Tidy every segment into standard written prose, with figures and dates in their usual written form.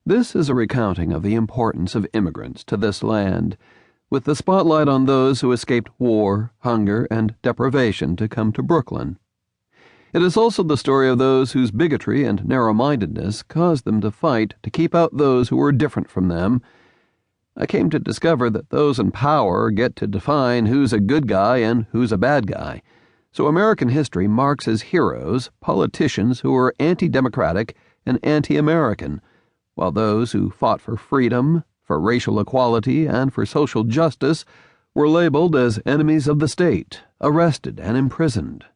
This is a recounting of the importance of immigrants to this land, with the spotlight on those who escaped war, hunger, and deprivation to come to Brooklyn. It is also the story of those whose bigotry and narrow-mindedness caused them to fight to keep out those who were different from them. I came to discover that those in power get to define who's a good guy and who's a bad guy. So American history marks as heroes politicians who were anti-democratic and anti-American, while those who fought for freedom, for racial equality, and for social justice were labeled as enemies of the state, arrested and imprisoned.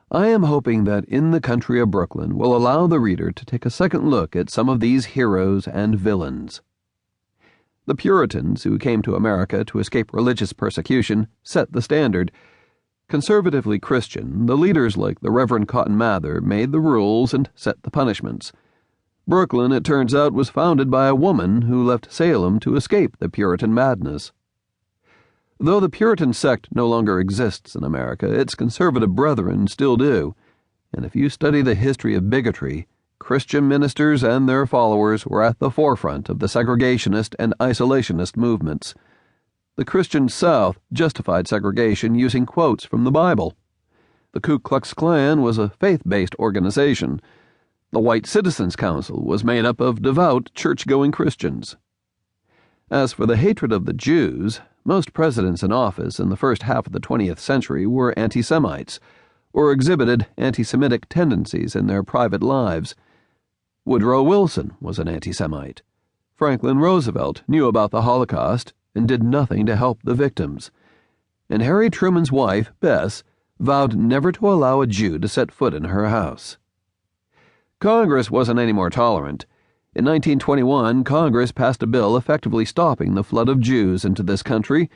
I am hoping that In the Country of Brooklyn will allow the reader to take a second look at some of these heroes and villains. The Puritans, who came to America to escape religious persecution, set the standard. Conservatively Christian, the leaders like the Reverend Cotton Mather made the rules and set the punishments. Brooklyn, it turns out, was founded by a woman who left Salem to escape the Puritan madness. Though the Puritan sect no longer exists in America, its conservative brethren still do, and if you study the history of bigotry, Christian ministers and their followers were at the forefront of the segregationist and isolationist movements. The Christian South justified segregation using quotes from the Bible. The Ku Klux Klan was a faith-based organization. The White Citizens Council was made up of devout, church-going Christians. As for the hatred of the Jews, most presidents in office in the first half of the 20th century were anti-Semites, or exhibited anti-Semitic tendencies in their private lives. Woodrow Wilson was an anti-Semite. Franklin Roosevelt knew about the Holocaust and did nothing to help the victims. And Harry Truman's wife, Bess, vowed never to allow a Jew to set foot in her house. Congress wasn't any more tolerant. In 1921, Congress passed a bill effectively stopping the flood of Jews into this country,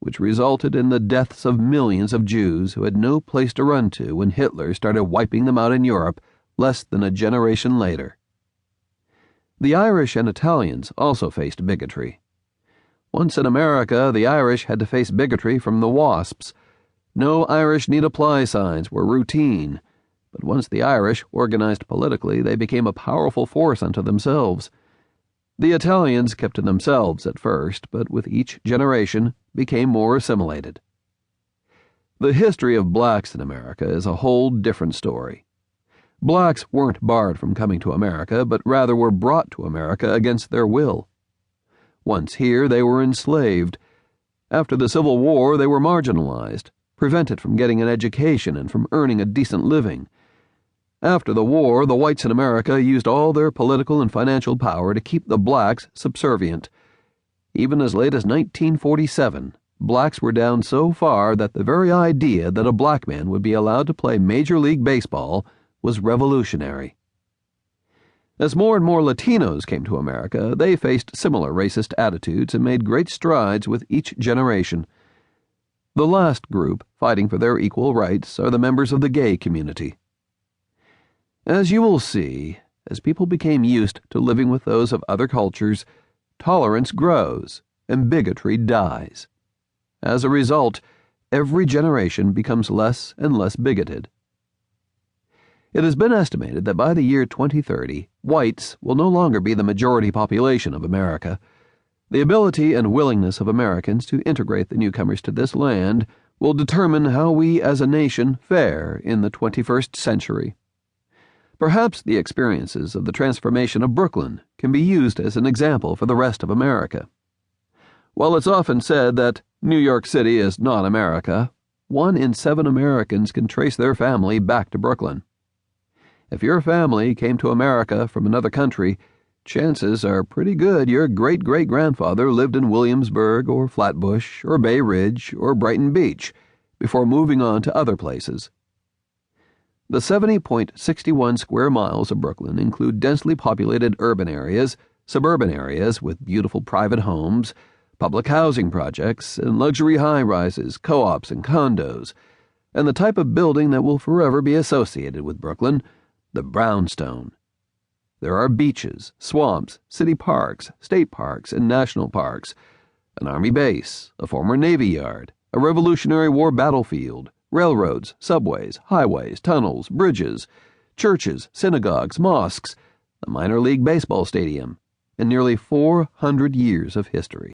which resulted in the deaths of millions of Jews who had no place to run to when Hitler started wiping them out in Europe less than a generation later. The Irish and Italians also faced bigotry. Once in America, the Irish had to face bigotry from the WASPs. No Irish need-apply signs were routine. But once the Irish organized politically, they became a powerful force unto themselves. The Italians kept to themselves at first, but with each generation became more assimilated. The history of blacks in America is a whole different story. Blacks weren't barred from coming to America, but rather were brought to America against their will. Once here, they were enslaved. After the Civil War, they were marginalized, prevented from getting an education and from earning a decent living. After the war, the whites in America used all their political and financial power to keep the blacks subservient. Even as late as 1947, blacks were down so far that the very idea that a black man would be allowed to play Major League Baseball was revolutionary. As more and more Latinos came to America, they faced similar racist attitudes and made great strides with each generation. The last group fighting for their equal rights are the members of the gay community. As you will see, as people became used to living with those of other cultures, tolerance grows and bigotry dies. As a result, every generation becomes less and less bigoted. It has been estimated that by the year 2030, whites will no longer be the majority population of America. The ability and willingness of Americans to integrate the newcomers to this land will determine how we as a nation fare in the 21st century. Perhaps the experiences of the transformation of Brooklyn can be used as an example for the rest of America. While it's often said that New York City is not America, 1 in 7 Americans can trace their family back to Brooklyn. If your family came to America from another country, chances are pretty good your great-great-grandfather lived in Williamsburg or Flatbush or Bay Ridge or Brighton Beach before moving on to other places. The 70.61 square miles of Brooklyn include densely populated urban areas, suburban areas with beautiful private homes, public housing projects, and luxury high-rises, co-ops, and condos, and the type of building that will forever be associated with Brooklyn, the brownstone. There are beaches, swamps, city parks, state parks, and national parks, an army base, a former Navy yard, a Revolutionary War battlefield, railroads, subways, highways, tunnels, bridges, churches, synagogues, mosques, the minor league baseball stadium, and nearly 400 years of history.